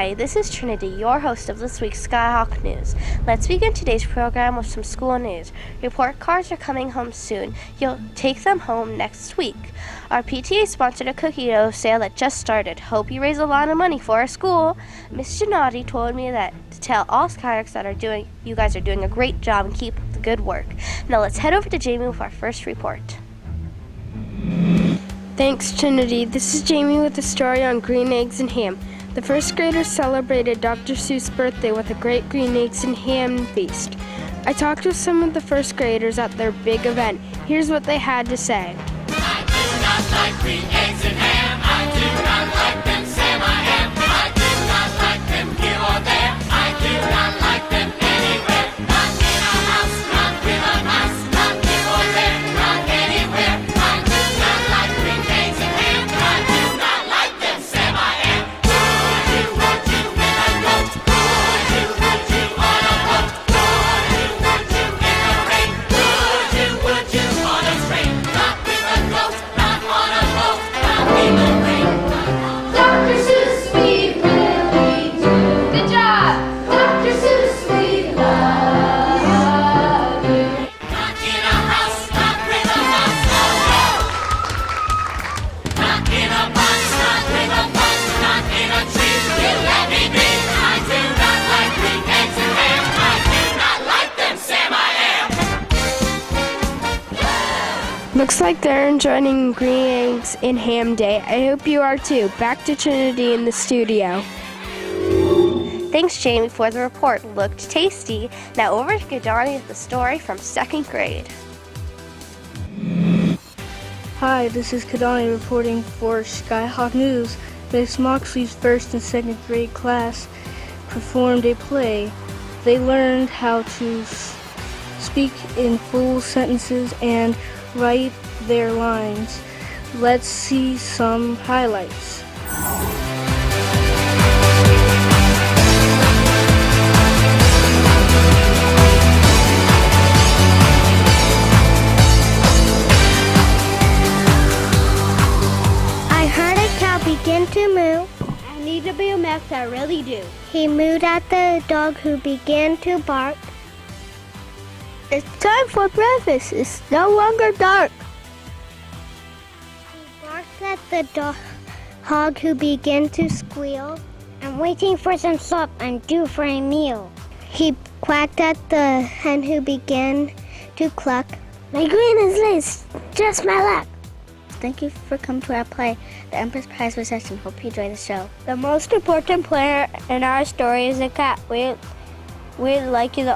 Hi, this is Trinity, your host of this week's Skyhawk News. Let's begin today's program with some school news. Report cards are coming home soon. You'll take them home next week. Our PTA sponsored a cookie dough sale that just started. Hope you raise a lot of money for our school. Miss Gennady told me that to tell all Skyhawks that you guys are doing a great job and keep up the good work. Now let's head over to Jamie with our first report. Thanks, Trinity. This is Jamie with a story on green eggs and ham. The first graders celebrated Dr. Seuss' birthday with a great green eggs and ham feast. I talked with some of the first graders at their big event. Here's what they had to say. I do not like green eggs and ham. I do not like them, Sam, I am. I do not like them here or there. I do not like them anywhere. Not in a house, not with a mouse. Not here or there, not anywhere. I do not like green eggs and ham. I do not like them, Sam, I am. Would you in a goat? Would you on a boat? Would you in the rain? Would you on a train? Not with a goat, not on a boat, not in the rain. Dr. Seuss, we really do. Good job! Dr. Seuss, we love you. Not in a house, not with a mouse, oh no! Not in a box, not with a bus, not in a tree, you let me be. I do not like green eggs and ham. I do not like them, Sam, I am. Looks like they're enjoying green eggs and ham day. I hope you are too. Back to Trinity in the studio. Thanks, Jamie, for the report. Looked tasty. Now over to Gidani with the story from second grade. Hi, this is Kadani reporting for Skyhawk News. Miss Moxley's first and second grade class performed a play. They learned how to speak in full sentences and write their lines. Let's see some highlights. I heard a cow begin to moo. I need to be a milk, I really do. He mooed at the dog who began to bark. It's time for breakfast. It's no longer dark. He barked at the dog who began to squeal. I'm waiting for some slop. I'm due for a meal. He quacked at the hen who began to cluck. My green is lace, just my luck. Thank you for coming to our play, the Empress Prize Reception. Hope you enjoy the show. The most important player in our story is a cat. We'd like you, the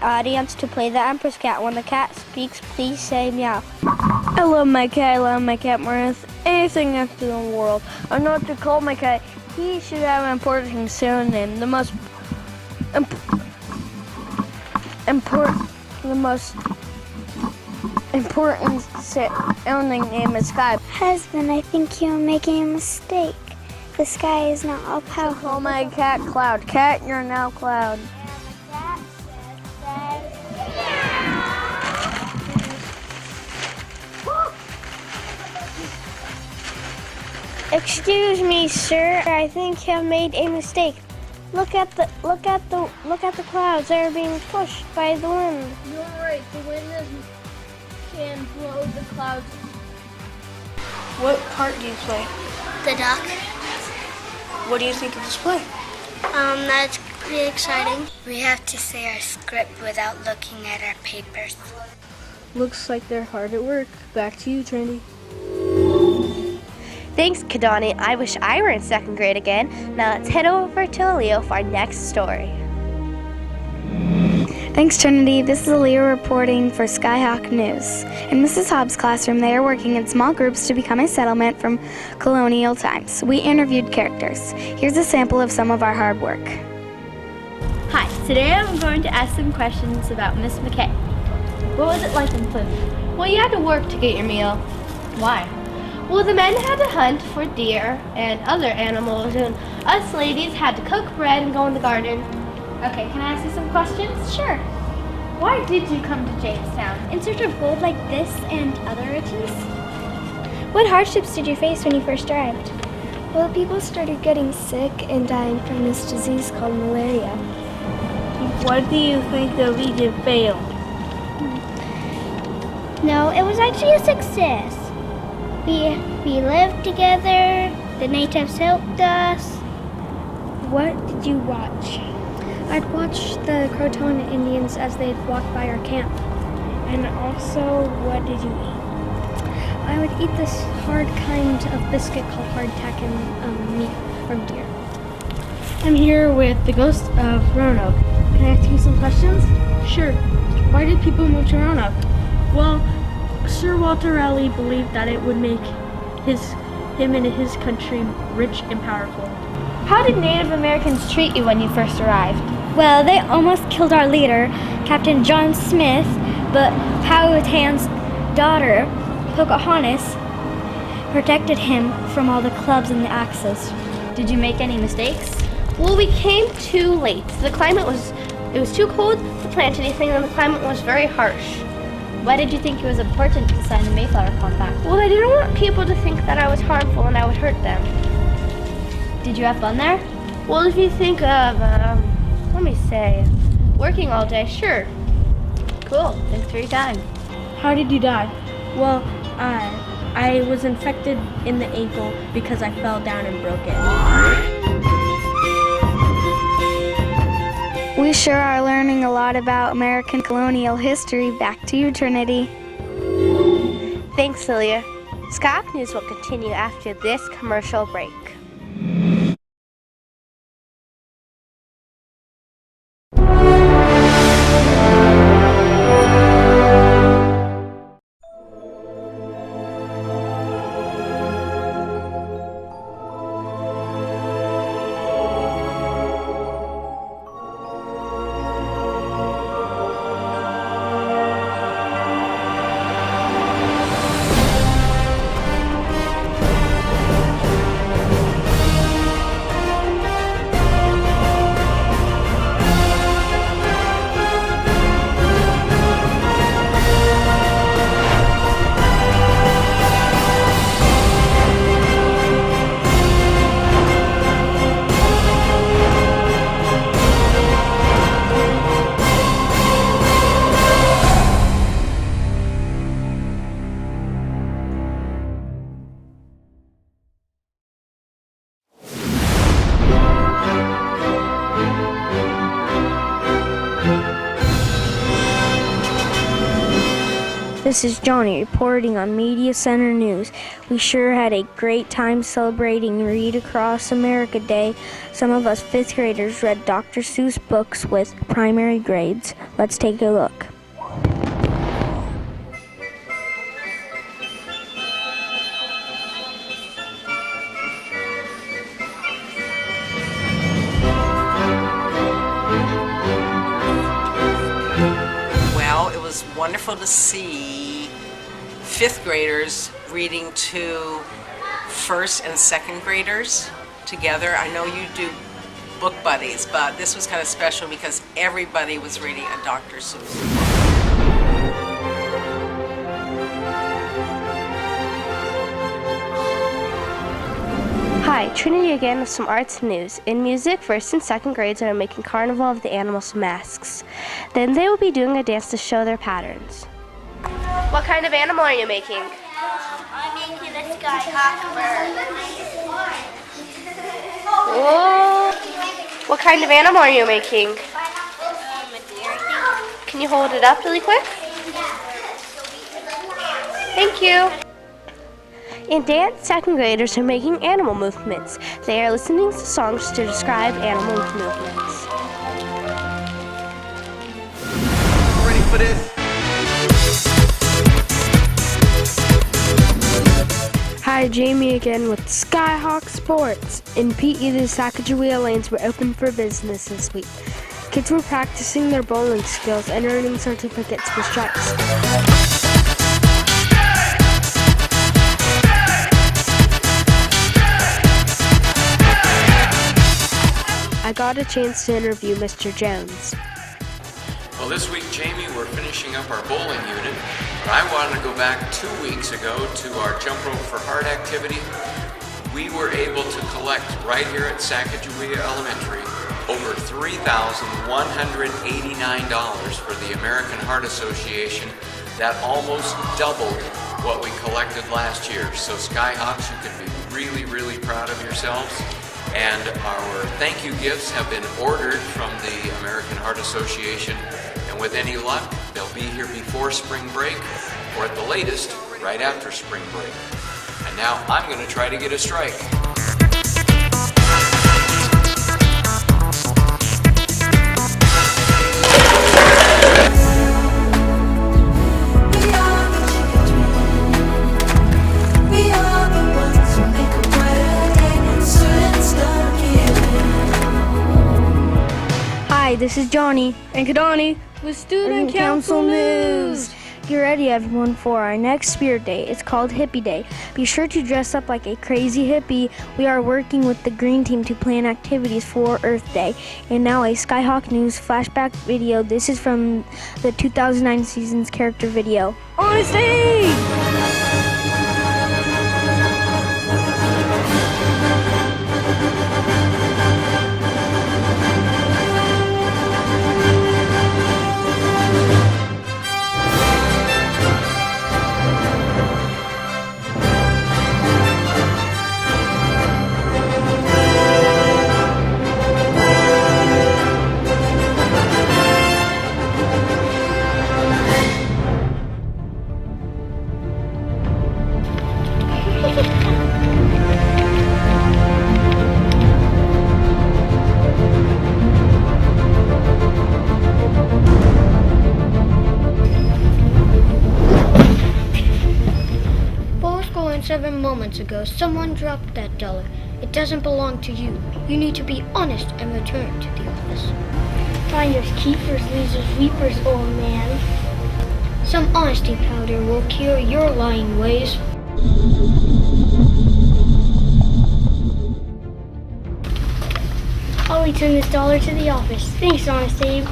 audience, to play the Empress cat. When the cat speaks, please say meow. I love my cat more than anything else in the world. I know what to call my cat. He should have an important surname. The most important sounding name is Sky. Husband, I think you're making a mistake. The sky is not all powerful. Call my cat Cloud. Cat, you're now Cloud. Excuse me, sir. I think you've made a mistake. Look at the clouds. They're being pushed by the wind. You're right. The wind can blow the clouds. What part do you play? The duck. What do you think of this play? That's pretty exciting. We have to say our script without looking at our papers. Looks like they're hard at work. Back to you, Trinity. Thanks, Kadani. I wish I were in second grade again. Now let's head over to Leo for our next story. Thanks, Trinity. This is Aaliyah reporting for Skyhawk News. In Mrs. Hobbs' classroom, they are working in small groups to become a settlement from colonial times. We interviewed characters. Here's a sample of some of our hard work. Hi, today I'm going to ask some questions about Miss McKay. What was it like in Plymouth? Well, you had to work to get your meal. Why? Well, the men had to hunt for deer and other animals, and us ladies had to cook bread and go in the garden. Okay, can I ask you some questions? Sure. Why did you come to Jamestown? In search of gold like this and other riches? What hardships did you face when you first arrived? Well, people started getting sick and dying from this disease called malaria. Why do you think the Legion failed? No, it was actually a success. We lived together, the natives helped us. What did you watch? I'd watch the Croton Indians as they'd walk by our camp. And also, what did you eat? I would eat this hard kind of biscuit called hardtack and meat from deer. I'm here with the ghost of Roanoke. Can I ask you some questions? Sure. Why did people move to Roanoke? Well, Sir Walter Raleigh believed that it would make him and his country rich and powerful. How did Native Americans treat you when you first arrived? Well, they almost killed our leader, Captain John Smith, but Powhatan's daughter, Pocahontas, protected him from all the clubs and the axes. Did you make any mistakes? Well, we came too late. It was too cold to plant anything, and the climate was very harsh. Why did you think it was important to sign the Mayflower Compact? Well, I didn't want people to think that I was harmful and I would hurt them. Did you have fun there? Well, if you think of, working all day, sure. Cool. Thanks for your time. How did you die? Well, I was infected in the ankle because I fell down and broke it. We sure are learning a lot about American colonial history. Back to you, Trinity. Thanks, Lilia. Skyhawk News will continue after this commercial break. This is Johnny reporting on Media Center News. We sure had a great time celebrating Read Across America Day. Some of us 5th graders read Dr. Seuss books with primary grades. Let's take a look. Well, it was wonderful to see 5th graders reading to 1st and 2nd graders together. I know you do book buddies, but this was kind of special because everybody was reading a Dr. Seuss book. Hi, Trinity again with some arts news. In music, 1st and 2nd grades are making Carnival of the Animals masks. Then they will be doing a dance to show their patterns. What kind of animal are you making? I'm making a skyhawk bird. Whoa! What kind of animal are you making? A deer. Can you hold it up really quick? Thank you. In dance, 2nd graders are making animal movements. They are listening to songs to describe animal movements. Ready for this? Hi, Jamie again with Skyhawk Sports. In PE, the Sacagawea lanes were open for business this week. Kids were practicing their bowling skills and earning certificates for strikes. I got a chance to interview Mr. Jones. Well, this week, Jamie, we're finishing up our bowling unit, but I wanted to go back 2 weeks ago to our Jump Rope for Heart activity. we were able to collect right here at Sacagawea Elementary over $3,189 for the American Heart Association. That almost doubled what we collected last year. So Skyhawks, you can be really, really proud of yourselves. And our thank you gifts have been ordered from the American Heart Association. And with any luck, they'll be here before spring break, or at the latest, right after spring break. And now I'm going to try to get a strike. Hi, this is Johnny And Kadani with Student Council News. Get ready, everyone, for our next Spirit Day. It's called Hippie Day. Be sure to dress up like a crazy hippie. We are working with the Green Team to plan activities for Earth Day. And now a Skyhawk News flashback video. This is from the 2009 season's character video. Honesty! Seven moments ago, someone dropped that dollar. It doesn't belong to you. You need to be honest and return to the office. Finders, keepers, losers, weepers, old man. Some honesty powder will cure your lying ways. I'll return this dollar to the office. Thanks, Honest Abe.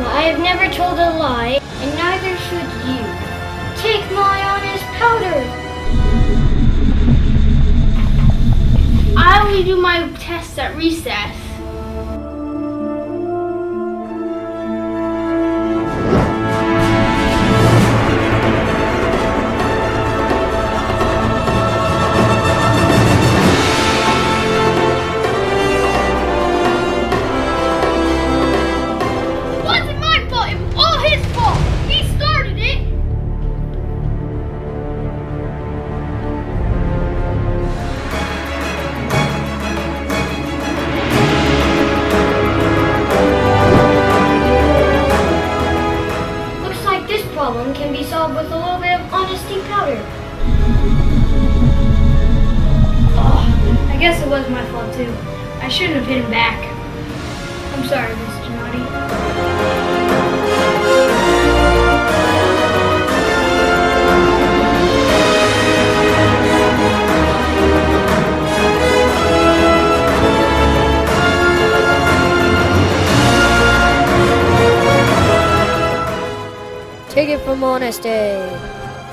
I have never told a lie, and neither should you. Take my honest powder. I only do my tests at recess. Problem can be solved with a little bit of honesty powder. Oh, I guess it was my fault too. I shouldn't have hit him back. I'm sorry, Mr. Naughty. Take it from Honesty.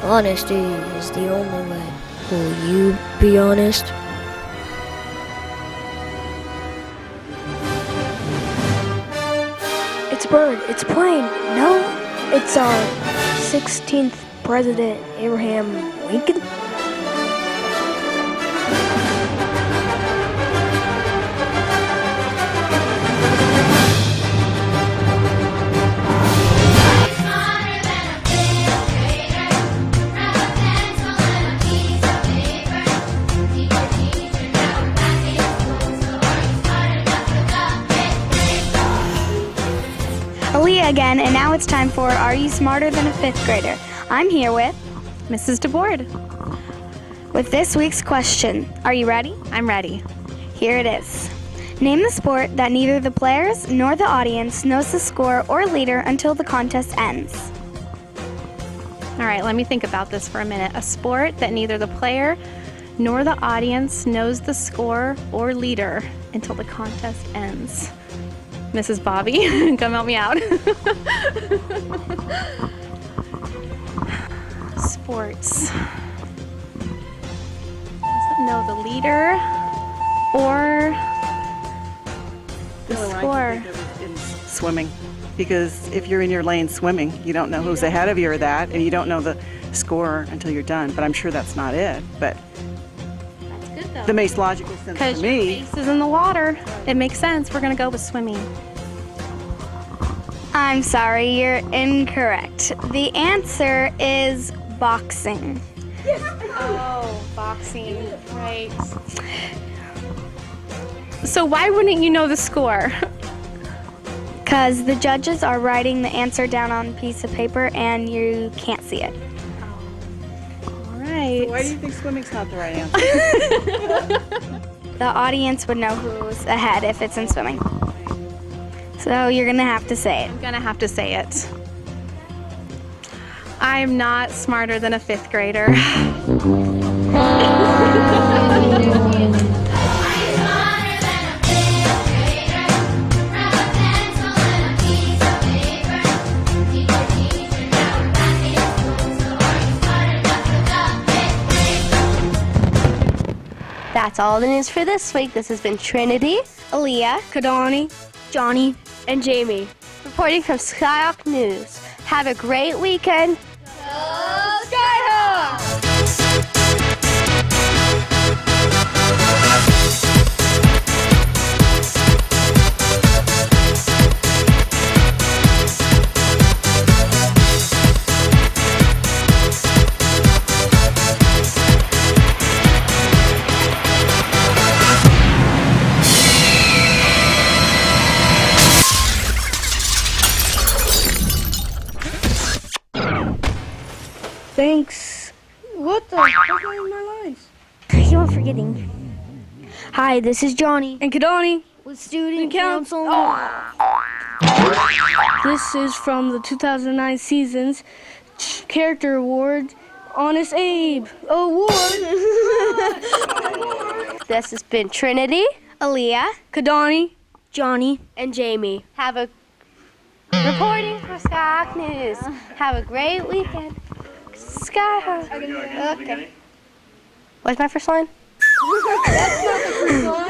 Honesty is the only way. Will you be honest? It's a bird. It's a plane. No, it's our 16th President, Abraham Lincoln. again, and now it's time for Are You Smarter Than a Fifth Grader? I'm here with Mrs. DeBoard. with this week's question. Are you ready? I'm ready. Here it is. Name the sport that neither the players nor the audience knows the score or leader until the contest ends. All right, let me think about this for a minute. A sport that neither the player nor the audience knows the score or leader until the contest ends. Mrs. Bobby, come help me out. Sports. Doesn't know the leader or the score. Swimming, because if you're in your lane swimming, you don't know who's ahead of you or that, and you don't know the score until you're done. But I'm sure that's not it. But That's good though. the most logical sense Because for your me. face is in the water. It makes sense. We're gonna go with swimming. I'm sorry, you're incorrect. The answer is boxing. Oh, boxing, right. So why wouldn't you know the score? Because the judges are writing the answer down on a piece of paper and you can't see it. All right. So why do you think swimming's not the right answer? The audience would know who's ahead if it's in swimming. So you're gonna have to say it. I'm gonna have to say it. I'm not smarter than a fifth grader. That's all the news for this week. This has been Trinity, Aaliyah, Kadani, Johnny, and Jamie. reporting from Skyhawk News. Have a great weekend. Thanks. What the? That's not in my lines. You are forgetting. Hi, this is Johnny. And Kadani. With Student Council. This is from the 2009 season's Character Award, Honest Abe Award. This has been Trinity, Aaliyah, Kadani, Johnny, and Jamie. Have a reporting for Skyhawk News. Have a great weekend. Skyhawk. Okay. What's my first line? That's not the first line.